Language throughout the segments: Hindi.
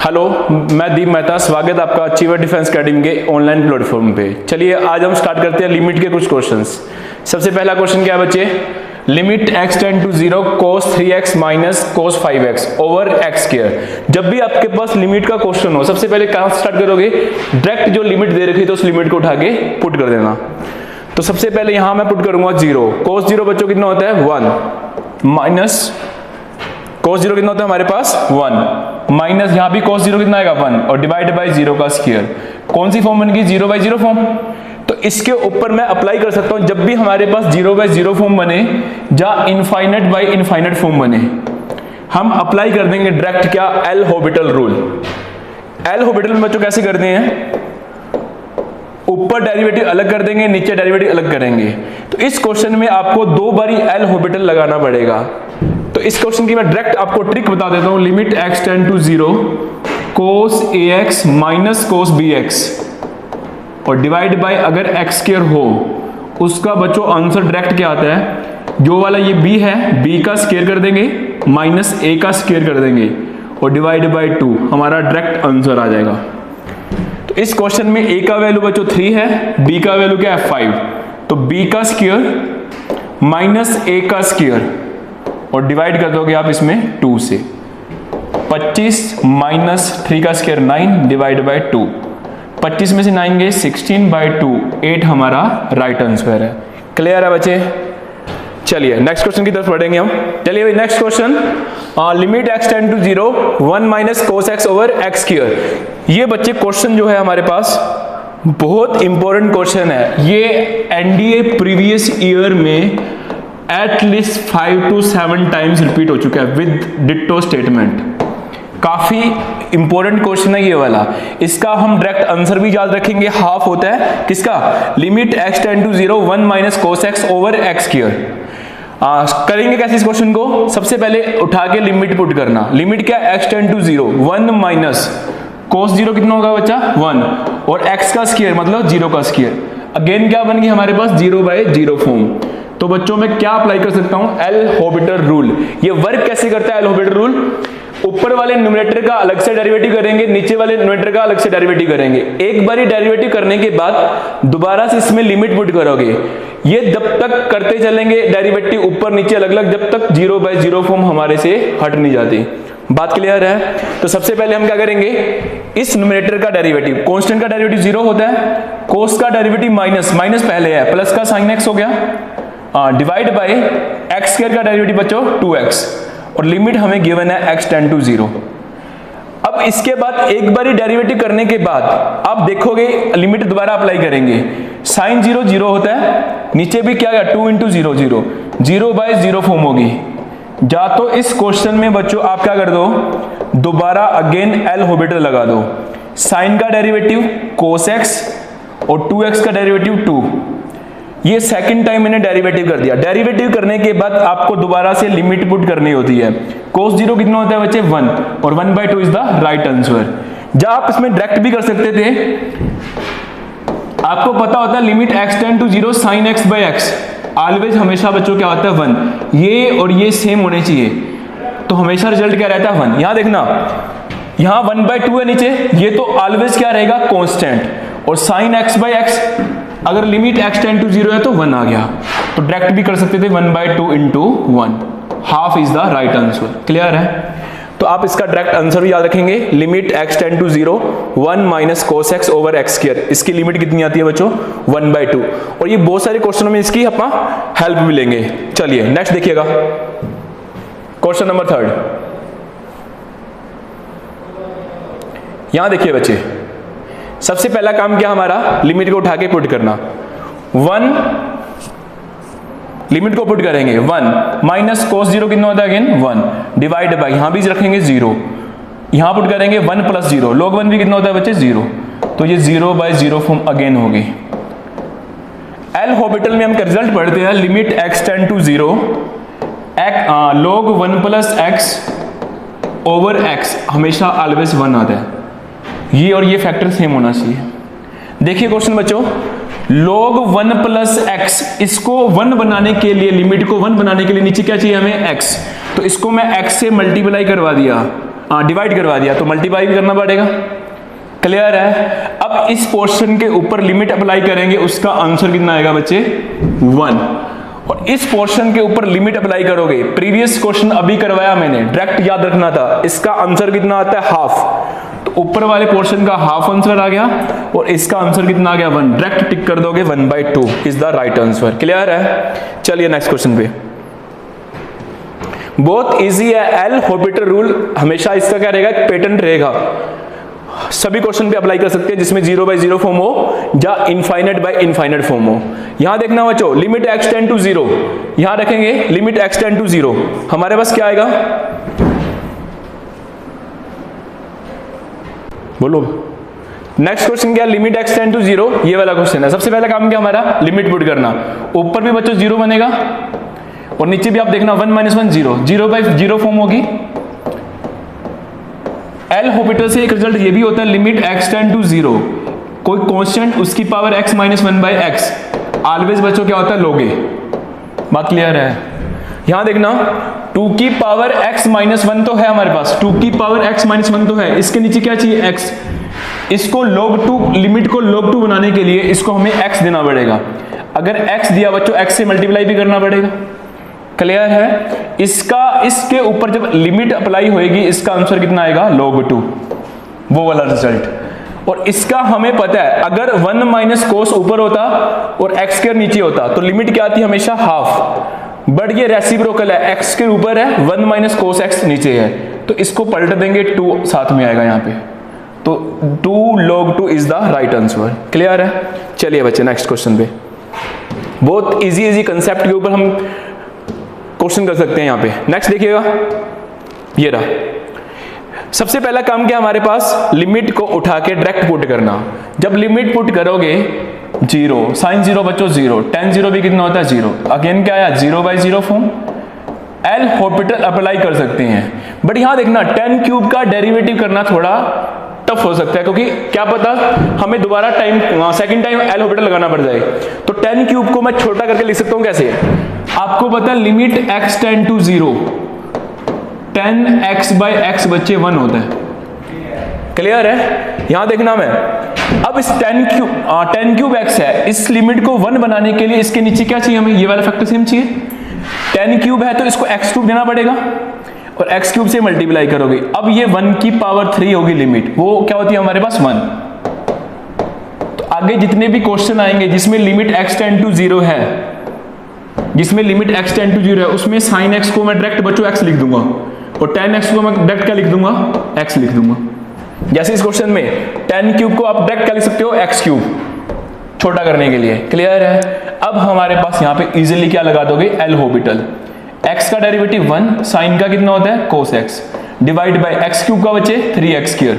हेलो, मैं दीप मेहता। स्वागत है आपका अचीवर डिफेंस अकेडमी के ऑनलाइन प्लेटफॉर्म पे। चलिए आज हम स्टार्ट करते हैं लिमिट के कुछ क्वेश्चंस। सबसे पहला क्वेश्चन क्या है बच्चे? Limit x tend to 0 cos 3x minus cos 5x over x square. जब भी आपके पास लिमिट का क्वेश्चन हो, सबसे पहले कहां स्टार्ट करोगे? डायरेक्ट जो लिमिट दे रखी है तो उस लिमिट को उठा के पुट कर देना। तो सबसे पहले यहां मैं पुट करूंगा 0। cos 0 बच्चों कितना होता है? 1 माइनस cos 0 कितना होता है हमारे पास? 1 माइनस यहां भी cos 0 कितना आएगा? 1 और डिवाइड बाय 0 का स्क्वायर। कौन सी फॉर्म बन गई? 0 बाय 0 फॉर्म। तो इसके ऊपर मैं अप्लाई कर सकता हूं जब भी हमारे पास 0 बाय 0 फॉर्म बने या इनफाइनाइट बाय इनफाइनाइट फॉर्म बने, हम अप्लाई कर देंगे डायरेक्ट क्या? L Hopital rule. L Hopital में बच्चों कैसे करते हैं? ऊपर डेरिवेटिव अलग कर देंगे, नीचे डेरिवेटिव अलग करेंगे। तो इस क्वेश्चन में आपको दो बारी एल हॉबिटल लगाना पड़ेगा। तो इस क्वेश्चन की मैं डायरेक्ट आपको ट्रिक बता देता हूं। Limit x tend to 0 cos ax minus cos bx और डिवाइड बाय अगर x स्क्वायर हो, उसका बच्चों आंसर डायरेक्ट क्या आता है? जो वाला ये b है, b का स्क्वायर कर देंगे माइनस a का स्क्वायर कर देंगे और डिवाइड बाय 2, हमारा डायरेक्ट आंसर आ जाएगा। तो इस क्वेश्चन में a का वैल्यू बच्चों 3 है, b का वैल्यू क्या है? 5। तो b का स्क्वायर माइनस a का स्क्वायर और डिवाइड कर दोगे आप इसमें 2 से। 25 माइनस 3 का स्क्वायर 9 डिवाइड बाय 2। 25 में से 9 गए 16 बाय 2, 8 हमारा राइट आंसर है। क्लियर है बच्चे? चलिए नेक्स्ट क्वेश्चन की तरफ बढ़ेंगे हम। चलिए भाई next question, limit x tend to 0 1 minus cos x over x square. ये बच्चे क्वेश्चन जो है हमारे पास बहुत इंपॉर्टेंट क्वेश्चन है। ये एनडीए प्रीवियस ईयर में एटलीस्ट 5 to 7 टाइम्स रिपीट हो चुका है विद डिट्टो स्टेटमेंट। काफी इंपॉर्टेंट क्वेश्चन है ये वाला। इसका हम डायरेक्ट आंसर भी याद रखेंगे। हाफ होता है किसका? Limit x tend to 0 1 minus cos x over x square. करेंगे कैसे इस क्वेश्चन को? सबसे पहले उठा के लिमिट पुट करना। लिमिट क्या? x tend to 0 1 minus cos 0 कितना होगा बच्चा? 1 और x का स्क्वायर मतलब 0 का स्क्वायर। अगेन क्या बन गई हमारे पास? 0 बाय 0 फॉर्म। तो बच्चों मैं क्या अप्लाई कर सकता हूं? L Hopital rule. ये वर्क कैसे करता है एल हॉबिटल रूल? ऊपर वाले न्यूमरेटर का अलग से डेरिवेटिव करेंगे, नीचे वाले न्यूमरेटर का अलग से डेरिवेटिव करेंगे। एक बारी डेरिवेटिव करने के बाद दोबारा से इसमें लिमिट पुट करोगे। ये जब तक करते चलेंगे डेरिवेटिव ऊपर नीचे अलग अलग, जब तक 0 बाय 0 फॉर्म हमारे से हट नहीं जाती। बात क्लियर है? तो सबसे पहले हम क्या करेंगे? इस न्यूमरेटर का डेरिवेटिव, कांस्टेंट का डेरिवेटिव 0 होता है, कोस का डेरिवेटिव माइनस पहले है, प्लस का साइन x हो गया, डिवाइड बाय एक्स स्क्वायर का डेरिवेटिव बच्चों 2x और लिमिट हमें गिवन है x टेंड टू 0। अब इसके बाद एक बारी डेरिवेटिव करने के बाद आप देखोगे लिमिट दोबारा अप्लाई करेंगे। साइन 0 0 होता है, नीचे भी क्या है? 2 इंटू 0 0, 0 बाय 0 फॉर्म होगी। या तो इस क्वेश्चन में बच्चों आप क्या कर दो? दोबारा अगेन एल हॉबिटल लगा दो। साइन का डेरिवेटिव cos x और 2x का डेरिवेटिव 2। ये सेकंड टाइम मैंने डेरिवेटिव कर दिया। डेरिवेटिव करने के बाद आपको दोबारा से लिमिट पुट करनी होती है। cos 0 कितना होता है बच्चे? 1 और 1 by 2 is the right answer. जब आप इसमें डायरेक्ट भी कर सकते थे, आपको पता होता है limit x tend to 0 sin x by x always हमेशा बच्चों क्या होता है? 1। ये और ये सेम होने चाहिए, तो हमेशा रिजल्ट क्या रहता है? 1। यहां देखना, यहां 1 बाय 2 है नीचे, ये तो ऑलवेज क्या रहेगा? कांस्टेंट। और sin x बाय x अगर लिमिट x टेंड टू 0 है तो 1 आ गया। तो डायरेक्ट भी कर सकते थे 1 by 2 into 1। Half is the right answer. Clear है? तो आप इसका डायरेक्ट आंसर भी याद रखेंगे। Limit x tend to 0 1 minus cos x over x square. इसकी लिमिट कितनी आती है बच्चों? 1 बाय 2। और ये बहुत सारे क्वेश्चनों में इसकी अपना हेल्प भी लेंगे। चलिए नेक्स्ट देखिएगा, क्वेश्चन नंबर 3। यहां देखिए बच्चे, सबसे पहला काम क्या हमारा? लिमिट को उठा के पुट करना। 1 लिमिट को पुट करेंगे 1 माइनस cos 0 कितना होता है? अगेन 1 डिवाइड बाय, यहां भी रखेंगे 0, यहां पुट करेंगे 1 प्लस 0, log 1 भी कितना होता है बच्चे? 0। तो ये 0 बाय 0 फॉर्म अगेन होगी। एल हॉबिटल में हम रिजल्ट पढ़ते हैं। Limit x tend to 0 log 1 plus x over x हमेशा ऑलवेज 1 आता है। ये और ये फैक्टर सेम होना चाहिए। देखिए क्वेश्चन बच्चों, log 1 प्लस x, इसको 1 बनाने के लिए, लिमिट को 1 बनाने के लिए नीचे क्या चाहिए हमें? x। तो इसको मैं x से मल्टीप्लाई करवा दिया। डिवाइड करवा दिया तो मल्टीप्लाई भी करना पड़ेगा। क्लियर है। अब इस पोर्शन के ऊपर लिमिट अप्लाई करेंगे, उसका आंसर कितना आएगा बच्चे 1। और इस पोर्शन के ऊपर लिमिट अप्लाई करोगे, प्रीवियस क्वेश्चन अभी करवाया मैंने, डायरेक्ट याद रखना था, इसका आंसर कितना आता है हाफ, तो ऊपर वाले पोर्शन का हाफ आंसर आ गया और इसका आंसर कितना आ गया 1। डायरेक्ट टिक कर दोगे 1/2 is the right answer. Clear है। चलिए नेक्स्ट क्वेश्चन पे, बहुत इजी है। एल हॉस्पिटल रूल हमेशा इसका क्या रहेगा, एक पैटर्न रहेगा, सभी क्वेश्चन पे अप्लाई कर सकते हैं जिसमें 0/0 फॉर्म हो या इनफाइनाइट बाय इनफाइनाइट फॉर्म हो। यहां देखना बच्चों, लिमिट x टेंड टू 0, यहां रखेंगे लिमिट x टेंड टू 0, हमारे पास क्या आएगा, बोलो। नेक्स्ट क्वेश्चन क्या है, लिमिट x टेंड टू 0, ये वाला क्वेश्चन है। सबसे पहला काम क्या हमारा, लिमिट पुट करना। ऊपर भी बच्चों 0 बनेगा और नीचे भी आप देखना 1 - 1 0, 0/0 फॉर्म होगी। एल हॉस्पिटल से एक रिजल्ट ये भी होता है, लिमिट x टेंड टू 0, कोई कांस्टेंट उसकी पावर x - 1/x, ऑलवेज बच्चों क्या होता है लोगे। बात क्लियर है। यहां देखना 2 की पावर x - 1 तो है हमारे पास, 2 की पावर x - 1 तो है, इसके नीचे क्या चाहिए x, इसको log 2, लिमिट को log 2 बनाने के लिए इसको हमें x देना पड़ेगा। अगर x दिया बच्चों, x से मल्टीप्लाई भी करना पड़ेगा। क्लियर है। इसके ऊपर जब लिमिट अप्लाई होएगी, इसका आंसर कितना आएगा log 2, वो वाला रिजल्ट। और इसका हमें पता है, अगर 1 - cos ऊपर होता और x² नीचे होता तो लिमिट क्या आती, हमेशा हाफ। बट ये रेसिप्रोकल है, x के ऊपर है, 1 - cos x नीचे है, तो इसको पलट देंगे, 2 साथ में आएगा यहाँ पे, तो 2 log 2 is the right answer. Clear है। चलिए बच्चे नेक्स्ट क्वेश्चन पे, बहुत इजी कंसेप्ट के ऊपर हम क्वेश्चन कर सकते हैं यहाँ पे। नेक्स्ट देखिएगा, ये रहा। सबसे पहला काम क्या हमारे पास, लिमिट को उठा के डायरेक्ट पुट करना। जब लिमिट पुट करोगे 0, साइन 0 बच्चों 0, tan 0 भी कितना होता है 0, अगेन क्या आया 0/0 फॉर्म। एल हॉस्पिटल अप्लाई कर सकते हैं, बट यहां देखना tan क्यूब का डेरिवेटिव करना थोड़ा टफ हो सकता है, क्योंकि क्या पता हमें दोबारा सेकंड टाइम एल हॉस्पिटल लगाना पड़ जाए। तो tan क्यूब को मैं छोटा करके लिख सकता हूं कैसे, आपको पता है limit x tend to 0, tan x/x बच्चे 1 होता है। क्लियर है। यहां देखना मैं, अब इस tan क्यूब x है, इस लिमिट को 1 बनाने के लिए इसके नीचे क्या चाहिए हमें, ये वाला फैक्टर सेम चाहिए। tan क्यूब है तो इसको x³ देना पड़ेगा और x³ से मल्टीप्लाई करोगे। अब ये 1 की पावर 3 होगी लिमिट, वो क्या होती है हमारे पास 1। तो आगे जितने भी क्वेश्चन आएंगे जिसमें लिमिट x टेंड टू 0 है, जिसमें लिमिट x टेंड टू 0 है, उसमें sin x को मैं डायरेक्ट बच्चों x लिख दूंगा और tan x को मैं डायरेक्ट क्या लिख दूंगा, x लिख दूंगा। जैसे इस क्वेश्चन में tan क्यूब को आप डायरेक्ट क्या लिख सकते हो, x³ छोटा करने के लिए। क्लियर है। अब हमारे पास यहाँ पे इजीली क्या लगा दोगे, एल हॉस्पिटल। x का डेरिवेटिव 1, sin का कितना होता है cos x, divide by x³ का बचे 3x²।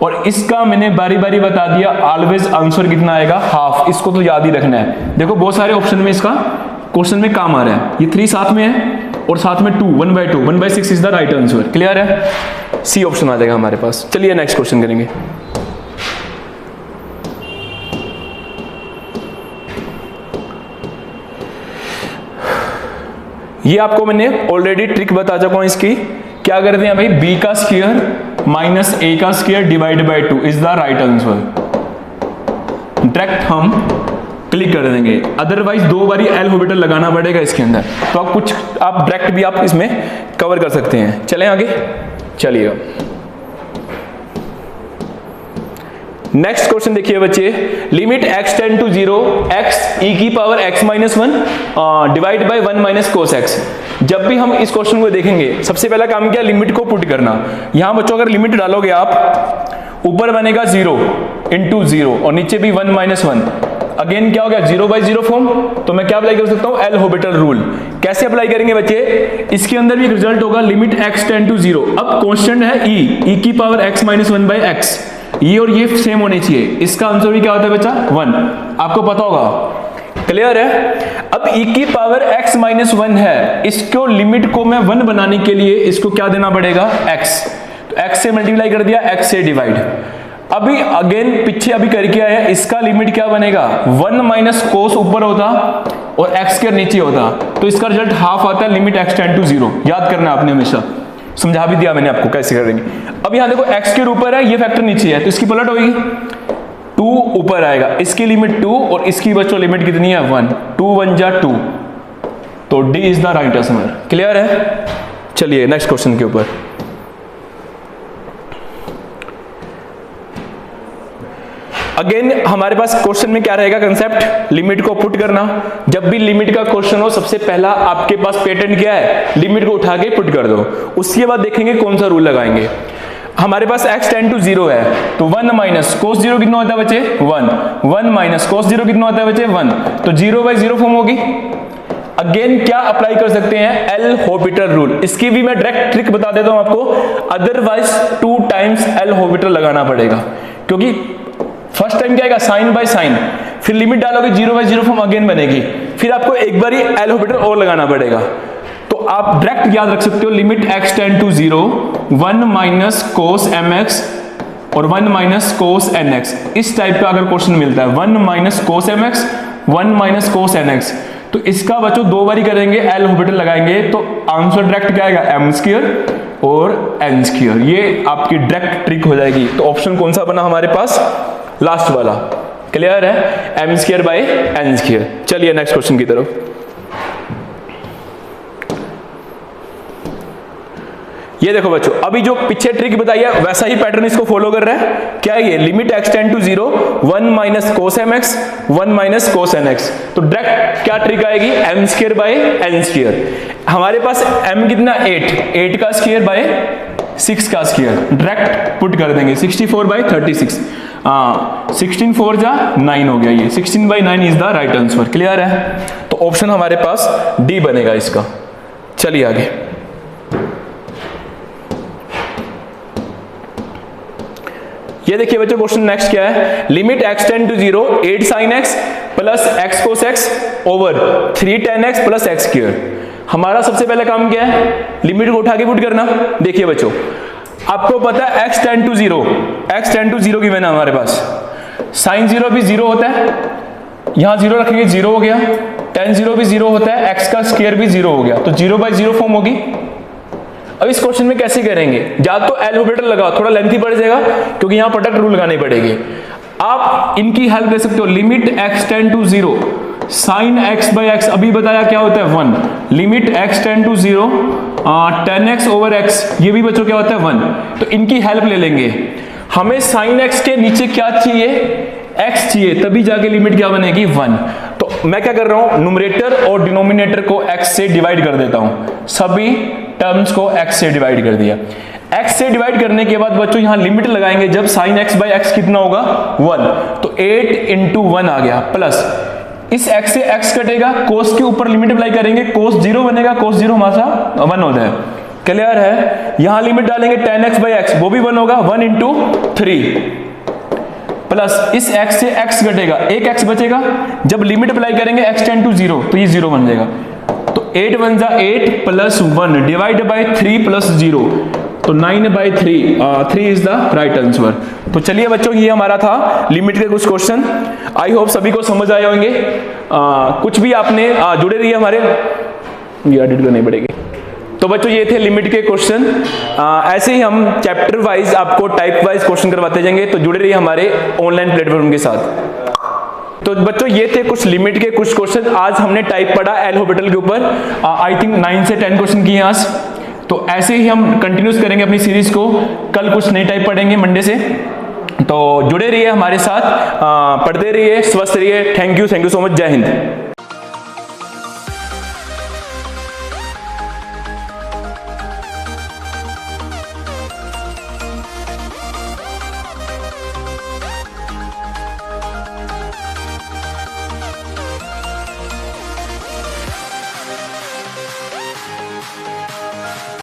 और इसका मैंने बारी बारी बता दिया, ऑलवेज आंसर कितना आएगा हाफ, इसको तो याद ही रखना है। देखो बहुत सारे ऑप्शन में इसका क्वेश्चन में काम आ रहा है, ये 3 साथ में है और साथ में 2, 1/2, 1/6 is the right answer. Clear है। सी ऑप्शन आ जाएगा हमारे पास। चलिए नेक्स्ट क्वेश्चन करेंगे। ये आपको मैंने ऑलरेडी ट्रिक बता चुका हूं इसकी। क्या करते हैं भाई, b का स्क्वायर माइनस a का square divide by 2 is the right answer. Direct हम क्लिक कर देंगे, अदरवाइज 2 बारी एल हॉस्पिटल लगाना पड़ेगा इसके अंदर, तो आप डायरेक्ट भी आप इसमें कवर कर सकते हैं। चलें आगे, चलिए नेक्स्ट क्वेश्चन देखिए बच्चे, limit x tend to 0, x e की power x - 1 divide by 1 - cos x। जब भी हम इस क्वेश्चन को देखेंगे, सबसे पहला काम क्या, लिमिट को पुट करना। यहां बच्चों अगर लिमिट डालोगे आप, ऊपर बनेगा 0 × 0 और नीचे भी 1 - 1, अगेन क्या हो गया 0/0 फॉर्म। तो मैं क्या अप्लाई कर सकता हूं, एल हॉस्पिटल रूल। कैसे अप्लाई करेंगे बच्चे, इसके अंदर भी रिजल्ट होगा लिमिट x टेंड टू 0। अब कांस्टेंट है e की पावर x - 1/x, ये और ये सेम होने चाहिए, इसका आंसर भी क्या होता है बच्चा 1, आपको पता होगा। क्लियर है। अब e की पावर x - 1 है, इसको लिमिट को मैं 1 बनाने के लिए इसको क्या देना पड़ेगा, x, तो x से मल्टीप्लाई कर दिया, x से डिवाइड। अभी अगेन पीछे अभी करके आया, इसका लिमिट क्या बनेगा, 1 - cos ऊपर होता और x के नीचे होता, तो इसका रिजल्ट हाफ आता है, लिमिट x टेंड टू 0। याद करना आपने हमेशा। समझा भी दिया मैंने आपको कैसे करेंगे। अब यहां देखो x के ऊपर है, ये फैक्टर नीचे है, तो इसकी पलट होगी, 2 ऊपर आएगा, इसकी लिमिट 2 और इसकी बच्चों लिमिट कितनी है 1, 2 1 जा 2, तो D is the right answer. Clear है? चलिए नेक्स्ट क्वेश्चन के ऊपर। अगेन हमारे पास क्वेश्चन में क्या रहेगा कंसेप्ट, लिमिट को पुट करना। जब भी लिमिट का क्वेश्चन हो सबसे पहला आपके पास पेटर्न क्या है, लिमिट को उठा के पुट कर दो, उसके बाद देखेंगे कौन सा रूल लगाएंगे। हमारे पास x टेंड टू 0 है, तो 1 माइनस कोस 0 कितना होता है बच्चे 1, 1 माइनस कोस 0 कितना होता है बच्चे 1, तो 0/0 फॉर्म होगी। अगेन क्या अप्लाई कर सकते हैं, एल हॉपिटल रूल। इसकी भी मैं डायरेक्ट ट्रिक बता देता हूं आपको, अदरवाइज 2 टाइम्स एल हॉपिटल लगाना पड़ेगा, क्योंकि फर्स्ट टाइम क्या आएगा साइन बाय साइन, फिर लिमिट डालोगे 0/0 फॉर्म अगेन बनेगी, फिर आपको एक बार ही एल हॉपिटल और लगाना पड़ेगा। तो आप डायरेक्ट याद रख सकते हो limit x tend to 0, 1 minus cos mx और 1 माइनस कोस nx। इस टाइप का अगर क्वेश्चन मिलता है 1 minus cos mx, 1 minus cos nx, तो इसका बच्चों 2 बारी करेंगे, एल हॉपिटल लगाएंगे, तो आंसर डायरेक्ट क्या आएगा m स्क्वायर और n स्क्वायर। ये आपकी डायरेक्ट ट्रिक हो जाएगी। तो ऑप्शन कौन सा बना हमारे पास, लास्ट वाला। क्लियर है, m square by n square. चलिए नेक्स्ट क्वेश्चन की तरफ। ये देखो बच्चों, अभी जो पीछे ट्रिक बताई है वैसा ही पैटर्न इसको फॉलो कर रहा है। क्या है ये, limit x tend to 0, 1 minus cos mx, 1 minus cos nx, तो डायरेक्ट क्या ट्रिक आएगी, m square by n square. हमारे पास m कितना 8 का स्क्वायर बाय 6 का स्क्वायर, डायरेक्ट पुट कर देंगे 64/36, 16 4 जा 9 हो गया, ये 16/9 is the right answer. Clear है, तो ऑप्शन हमारे पास डी बनेगा इसका। चलिए आगे। ये देखिए बच्चों क्वेश्चन नेक्स्ट क्या है, limit x tend to 0, 8 sin x plus x cos x over 3 tan x plus x square. हमारा सबसे पहले काम क्या है, लिमिट को उठा के पुट करना। देखिए बच्चों, आपको पता है x टेंड टू 0 की मैंने हमारे पास sin 0 भी 0 होता है, यहां 0 रखेंगे 0 हो गया, tan 0 भी 0 होता है, x का स्क्वायर भी 0 हो गया, तो 0/0 फॉर्म होगी। अब इस क्वेश्चन में कैसे करेंगे, या तो एल हॉपिटल लगाओ, थोड़ा लेंथी पड़ जाएगा क्योंकि यहां प्रोडक्ट रूल लगानी पड़ेगी। आप इनकी हेल्प ले सकते हो, limit x tend to 0, sin x by x, अभी बताया क्या होता है 1, limit x tend to 0, tan x over x, ये भी बच्चों क्या होता है 1। तो इनकी हेल्प ले लेंगे। हमें sin x के नीचे क्या चाहिए, x चाहिए, तभी जाके लिमिट क्या बनेगी 1। तो मैं क्या कर रहा हूं, न्यूमरेटर और डिनोमिनेटर को x से डिवाइड कर देता हूं, सभी टर्म्स को x से डिवाइड कर दिया। x से डिवाइड करने के बाद बच्चों यहां लिमिट लगाएंगे, जब sin x बाय x कितना होगा 1, तो 8 into 1 आ गया, प्लस इस x से x कटेगा, cos के ऊपर लिमिट अप्लाई करेंगे, cos 0 बनेगा, cos 0 हमारा 1 होता है। क्लियर है, यहां लिमिट डालेंगे tan x बाय x, वो भी 1 होगा, 1 into 3 प्लस इस x से x घटेगा, एक x बचेगा, जब लिमिट अप्लाई करेंगे x टेंड टू 0, तो ये 0 बन जाएगा, तो 8 1 जा 8 प्लस 1 डिवाइड बाय 3 प्लस 0, तो 9/3, 3 इज द राइट आंसर। तो चलिए बच्चों, ये हमारा था लिमिट के कुछ क्वेश्चन। आई होप सभी को समझ आए होंगे। कुछ भी आपने जुड़े रहिए हमारे, ये एडिट करनी पड़ेगी। तो बच्चों ये थे लिमिट के क्वेश्चन। ऐसे ही हम चैप्टर वाइज आपको टाइप वाइज क्वेश्चन करवाते जाएंगे, तो जुड़े रहिए हमारे ऑनलाइन प्लेटफॉर्म के साथ। तो बच्चों ये थे कुछ लिमिट के कुछ क्वेश्चन। आज हमने टाइप पढ़ा एल हॉपिटल के ऊपर, आई थिंक 9 से 10 क्वेश्चन किए आज। तो ऐसे ही हम कंटिन्यूस करेंगे अपनी सीरीज को, कल कुछ नई टाइप पढ़ेंगे मंडे से। तो जुड़े रहिए हमारे साथ, पढ़ते रहिए, स्वस्थ रहिए। थैंक यू सो मच, जय हिंद।